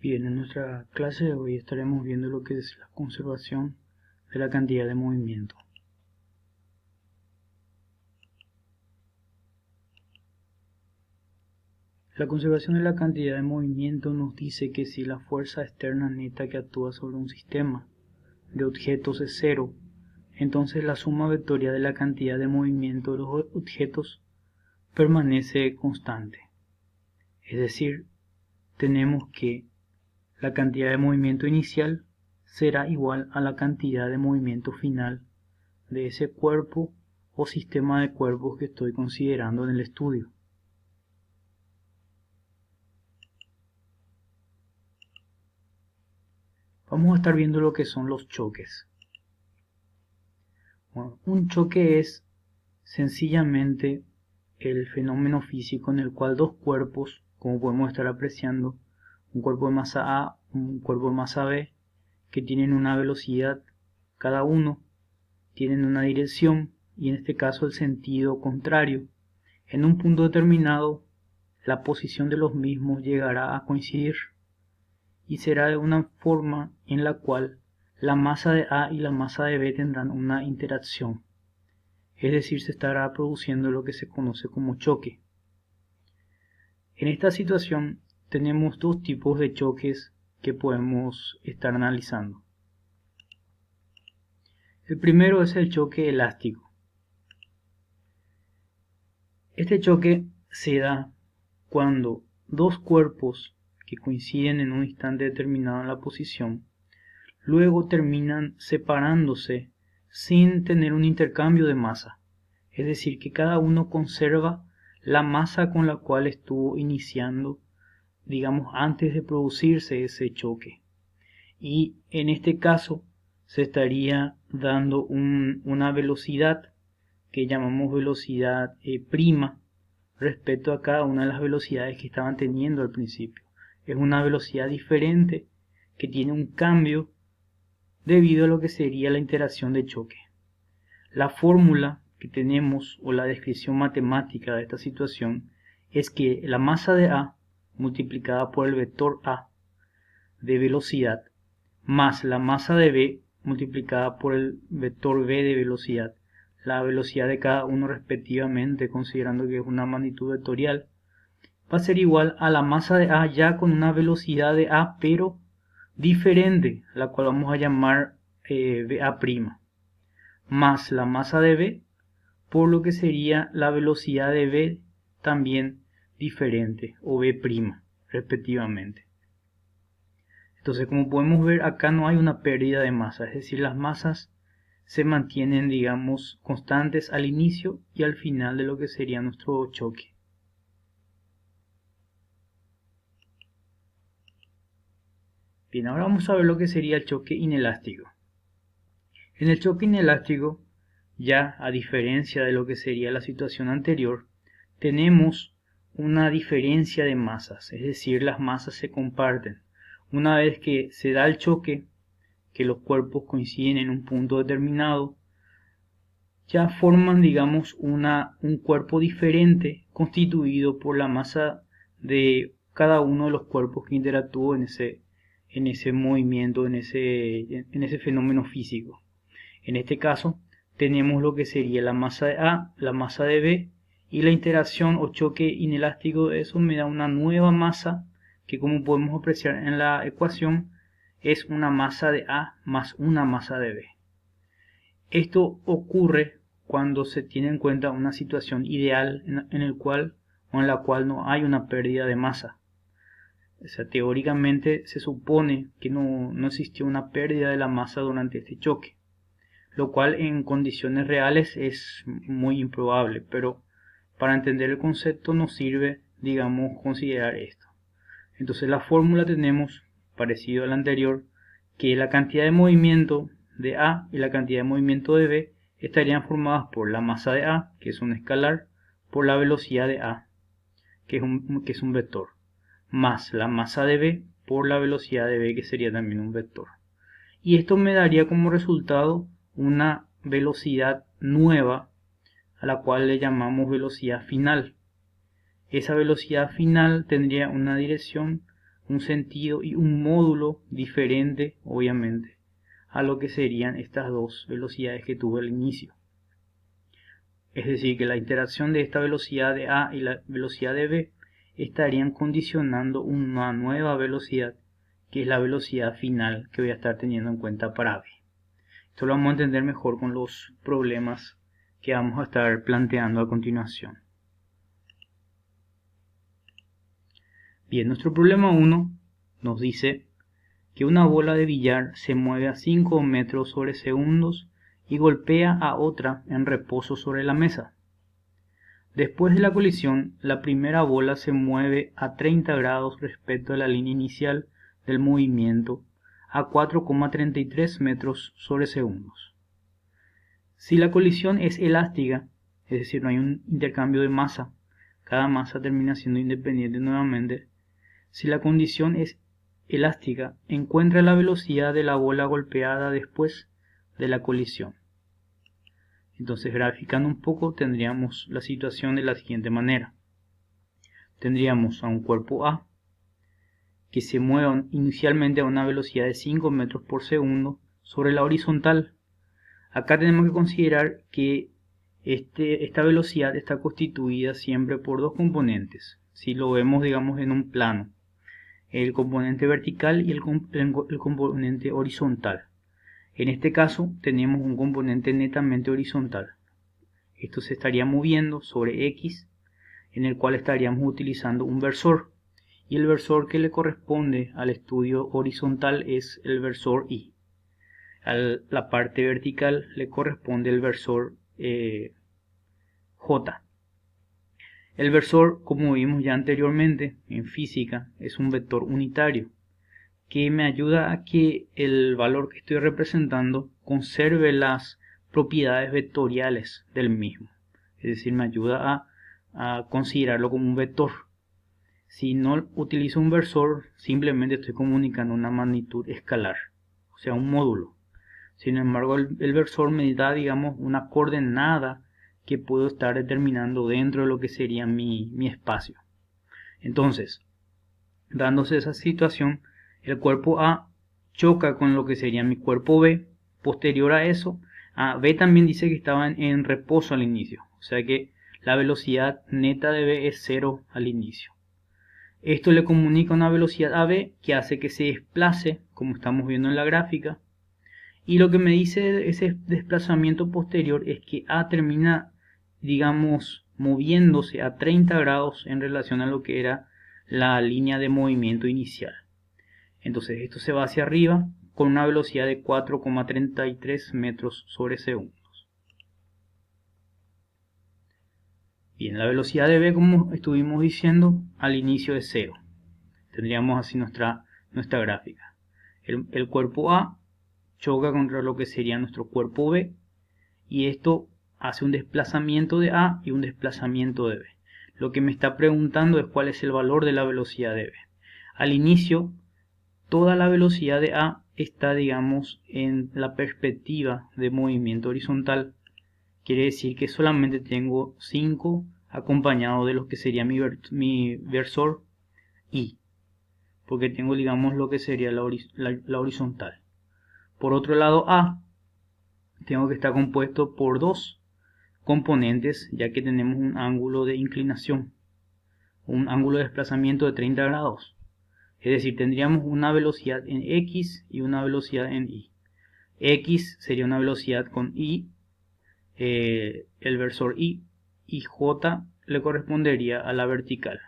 Bien, en nuestra clase de hoy estaremos viendo lo que es la conservación de la cantidad de movimiento. La conservación de la cantidad de movimiento nos dice que si la fuerza externa neta que actúa sobre un sistema de objetos es cero, entonces la suma vectorial de la cantidad de movimiento de los objetos permanece constante. Es decir, tenemos que la cantidad de movimiento inicial será igual a la cantidad de movimiento final de ese cuerpo o sistema de cuerpos que estoy considerando en el estudio. Vamos a estar viendo lo que son los choques. Bueno, un choque es sencillamente el fenómeno físico en el cual dos cuerpos, como podemos estar apreciando, un cuerpo de masa A, un cuerpo de masa B, que tienen una velocidad cada uno, tienen una dirección y en este caso el sentido contrario. En un punto determinado, la posición de los mismos llegará a coincidir y será de una forma en la cual la masa de A y la masa de B tendrán una interacción. Es decir, se estará produciendo lo que se conoce como choque. En esta situación tenemos dos tipos de choques que podemos estar analizando. El primero es el choque elástico. Este choque se da cuando dos cuerpos que coinciden en un instante determinado en la posición, luego terminan separándose sin tener un intercambio de masa. Es decir, que cada uno conserva la masa con la cual estuvo iniciando, digamos, antes de producirse ese choque. Y en este caso se estaría dando una velocidad que llamamos velocidad prima respecto a cada una de las velocidades que estaban teniendo al principio. Es una velocidad diferente que tiene un cambio debido a lo que sería la interacción de choque. La fórmula que tenemos o la descripción matemática de esta situación es que la masa de A multiplicada por el vector A de velocidad más la masa de B multiplicada por el vector B de velocidad, la velocidad de cada uno respectivamente, considerando que es una magnitud vectorial, va a ser igual a la masa de A ya con una velocidad de A pero diferente, la cual vamos a llamar BA', más la masa de B por lo que sería la velocidad de B también diferente, o B' respectivamente. Entonces, como podemos ver, acá no hay una pérdida de masa, es decir, las masas se mantienen, digamos, constantes al inicio y al final de lo que sería nuestro choque. Bien, ahora vamos a ver lo que sería el choque inelástico. En el choque inelástico, ya a diferencia de lo que sería la situación anterior, tenemos una diferencia de masas, es decir, las masas se comparten. Una vez que se da el choque, que los cuerpos coinciden en un punto determinado, ya forman, digamos, un cuerpo diferente constituido por la masa de cada uno de los cuerpos que interactúan en ese movimiento, en ese fenómeno físico. En este caso, tenemos lo que sería la masa de A, la masa de B, y la interacción o choque inelástico de eso me da una nueva masa que, como podemos apreciar en la ecuación, es una masa de A más una masa de B. Esto ocurre cuando se tiene en cuenta una situación ideal en la cual no hay una pérdida de masa. O sea, teóricamente se supone que no existió una pérdida de la masa durante este choque, lo cual en condiciones reales es muy improbable, pero para entender el concepto nos sirve, digamos, considerar esto. Entonces la fórmula tenemos, parecido a la anterior, que la cantidad de movimiento de A y la cantidad de movimiento de B estarían formadas por la masa de A, que es un escalar, por la velocidad de A, que es un vector, más la masa de B por la velocidad de B, que sería también un vector. Y esto me daría como resultado una velocidad nueva, a la cual le llamamos velocidad final. Esa velocidad final tendría una dirección, un sentido y un módulo diferente, obviamente, a lo que serían estas dos velocidades que tuve al inicio. Es decir, que la interacción de esta velocidad de A y la velocidad de B estarían condicionando una nueva velocidad, que es la velocidad final que voy a estar teniendo en cuenta para B. Esto lo vamos a entender mejor con los problemas que vamos a estar planteando a continuación. Bien, nuestro problema 1 nos dice que una bola de billar se mueve a 5 metros sobre segundos y golpea a otra en reposo sobre la mesa. Después de la colisión, la primera bola se mueve a 30 grados respecto a la línea inicial del movimiento a 4,33 metros sobre segundos. Si la colisión es elástica, es decir, no hay un intercambio de masa, cada masa termina siendo independiente nuevamente. Si la condición es elástica, encuentra la velocidad de la bola golpeada después de la colisión. Entonces, graficando un poco, tendríamos la situación de la siguiente manera. Tendríamos a un cuerpo A que se mueve inicialmente a una velocidad de 5 metros por segundo sobre la horizontal. Acá tenemos que considerar que esta velocidad está constituida siempre por dos componentes. Si lo vemos, digamos, en un plano, el componente vertical y el componente horizontal. En este caso tenemos un componente netamente horizontal. Esto se estaría moviendo sobre X, en el cual estaríamos utilizando un versor. Y el versor que le corresponde al estudio horizontal es el versor Y. A la parte vertical le corresponde el versor J. El versor, como vimos ya anteriormente en física, es un vector unitario que me ayuda a que el valor que estoy representando conserve las propiedades vectoriales del mismo. Es decir, me ayuda a considerarlo como un vector. Si no utilizo un versor, simplemente estoy comunicando una magnitud escalar, o sea, un módulo. Sin embargo, el versor me da, digamos, una coordenada que puedo estar determinando dentro de lo que sería mi espacio. Entonces, dándose esa situación, el cuerpo A choca con lo que sería mi cuerpo B. Posterior a eso, B también dice que estaba en reposo al inicio, o sea que la velocidad neta de B es 0 al inicio. Esto le comunica una velocidad a B que hace que se desplace, como estamos viendo en la gráfica, y lo que me dice ese desplazamiento posterior es que A termina, digamos, moviéndose a 30 grados en relación a lo que era la línea de movimiento inicial. Entonces esto se va hacia arriba con una velocidad de 4,33 metros sobre segundos. Bien, la velocidad de B, como estuvimos diciendo, al inicio es 0. Tendríamos así nuestra gráfica. El cuerpo A choca contra lo que sería nuestro cuerpo B y esto hace un desplazamiento de A y un desplazamiento de B. Lo que me está preguntando es cuál es el valor de la velocidad de B. Al inicio, toda la velocidad de A está, digamos, en la perspectiva de movimiento horizontal. Quiere decir que solamente tengo 5 acompañado de lo que sería mi versor Y, porque tengo, digamos, lo que sería la horizontal. Por otro lado, A tengo que estar compuesto por dos componentes, ya que tenemos un ángulo de inclinación, un ángulo de desplazamiento de 30 grados. Es decir, tendríamos una velocidad en X y una velocidad en Y. X sería una velocidad con Y, el versor Y, y J le correspondería a la vertical.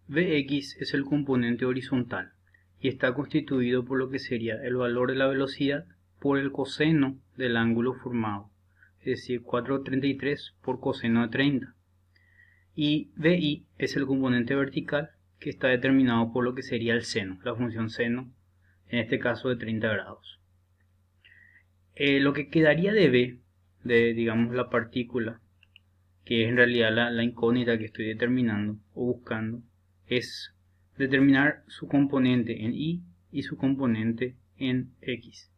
Vx es el componente horizontal y está constituido por lo que sería el valor de la velocidad por el coseno del ángulo formado, es decir, 433 por coseno de 30. Y VI es el componente vertical que está determinado por lo que sería el seno, la función seno, en este caso de 30 grados. Lo que quedaría de B, de digamos la partícula, que es en realidad la incógnita que estoy determinando o buscando, es determinar su componente en Y y su componente en X.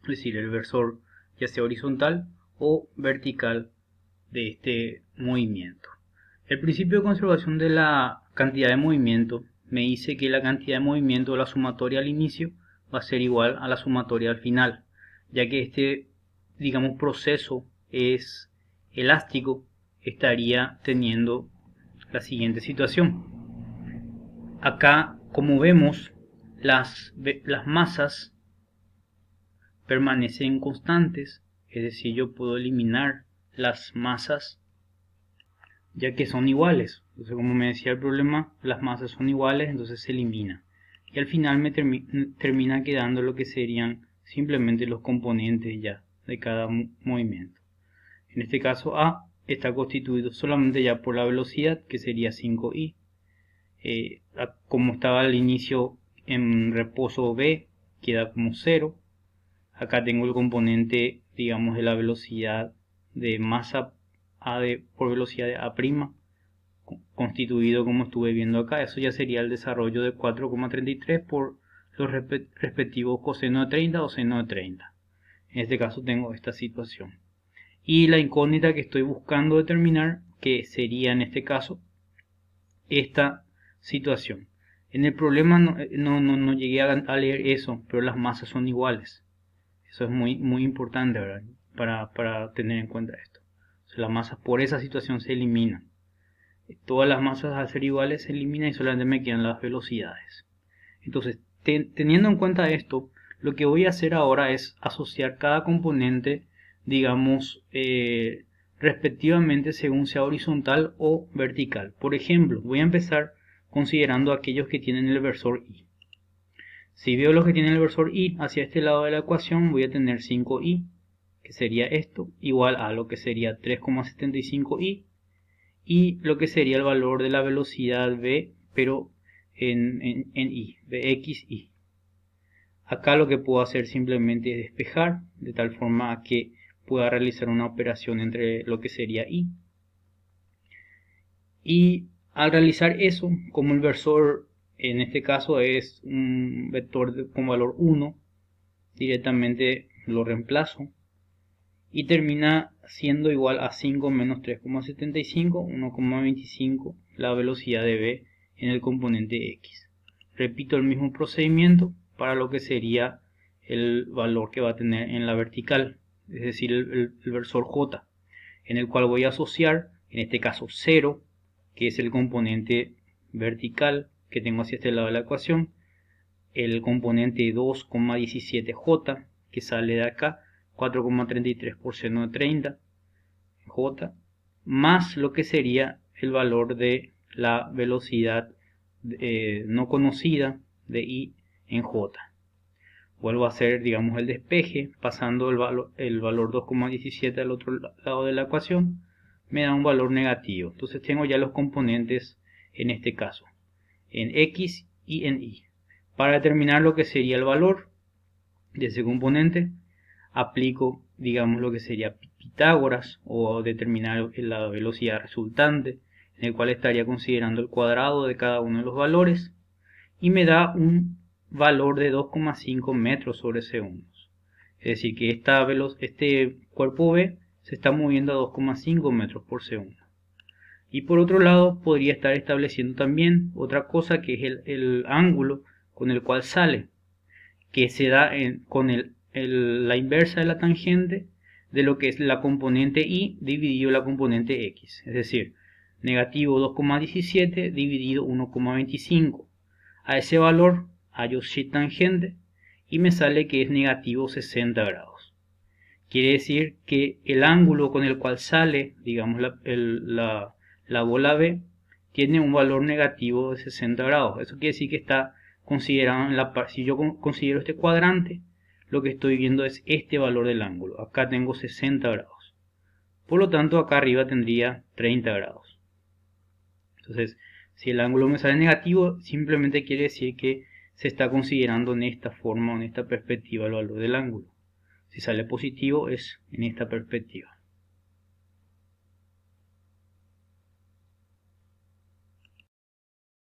Es decir, el versor ya sea horizontal o vertical de este movimiento. El principio de conservación de la cantidad de movimiento, me dice que la cantidad de movimiento de la sumatoria al inicio va a ser igual a la sumatoria al final, ya que este, digamos, proceso es elástico, estaría teniendo la siguiente situación. Acá, como vemos, las masas permanecen constantes, es decir, yo puedo eliminar las masas ya que son iguales. Entonces, como me decía el problema, las masas son iguales, entonces se elimina. Y al final me termina quedando lo que serían simplemente los componentes ya de cada movimiento. En este caso A está constituido solamente ya por la velocidad, que sería 5i. Como estaba al inicio en reposo B, queda como 0. Acá tengo el componente, digamos, de la velocidad de masa por velocidad de A', constituido como estuve viendo acá. Eso ya sería el desarrollo de 4,33 por los respectivos coseno de 30 o seno de 30. En este caso tengo esta situación. Y la incógnita que estoy buscando determinar, que sería en este caso esta situación. En el problema no llegué a leer eso, pero las masas son iguales. Eso es muy importante, ¿verdad? Para tener en cuenta esto. O sea, las masas por esa situación se eliminan. Todas las masas al ser iguales se eliminan y solamente me quedan las velocidades. Entonces, teniendo en cuenta esto, lo que voy a hacer ahora es asociar cada componente, digamos, respectivamente según sea horizontal o vertical. Por ejemplo, voy a empezar considerando aquellos que tienen el versor y. Si veo los que tienen el versor y hacia este lado de la ecuación, voy a tener 5i, que sería esto, igual a lo que sería 3,75i, y lo que sería el valor de la velocidad v, pero en i, vxi. Acá lo que puedo hacer simplemente es despejar, de tal forma que pueda realizar una operación entre lo que sería i. Y al realizar eso, como el versor en este caso es un vector con valor 1, directamente lo reemplazo y termina siendo igual a 5 menos 3,75, 1,25 la velocidad de v en el componente x. Repito el mismo procedimiento para lo que sería el valor que va a tener en la vertical, es decir, el versor j, en el cual voy a asociar, en este caso 0, que es el componente vertical que tengo hacia este lado de la ecuación, el componente 2,17j, que sale de acá, 4,33 por seno de 30, j, más lo que sería el valor de la velocidad no conocida de i en j. Vuelvo a hacer, digamos, el despeje, pasando el valor 2,17 al otro lado de la ecuación, me da un valor negativo. Entonces tengo ya los componentes en este caso, en x y en y. Para determinar lo que sería el valor de ese componente, aplico, digamos, lo que sería Pitágoras, o determinar la velocidad resultante, en el cual estaría considerando el cuadrado de cada uno de los valores, y me da un valor de 2,5 metros sobre segundos. Es decir, que este cuerpo B se está moviendo a 2,5 metros por segundo. Y por otro lado, podría estar estableciendo también otra cosa, que es el ángulo con el cual sale, que se da con la inversa de la tangente de lo que es la componente y dividido la componente x, es decir, negativo 2,17 dividido 1,25. A ese valor hallo sheet tangente y me sale que es negativo 60 grados. Quiere decir que el ángulo con el cual sale, digamos, la bola B tiene un valor negativo de 60 grados. Eso quiere decir que está considerado en la parte. Si yo considero este cuadrante, lo que estoy viendo es este valor del ángulo. Acá tengo 60 grados. Por lo tanto, acá arriba tendría 30 grados. Entonces, si el ángulo me sale negativo, simplemente quiere decir que se está considerando en esta forma o en esta perspectiva el valor del ángulo. Si sale positivo, es en esta perspectiva.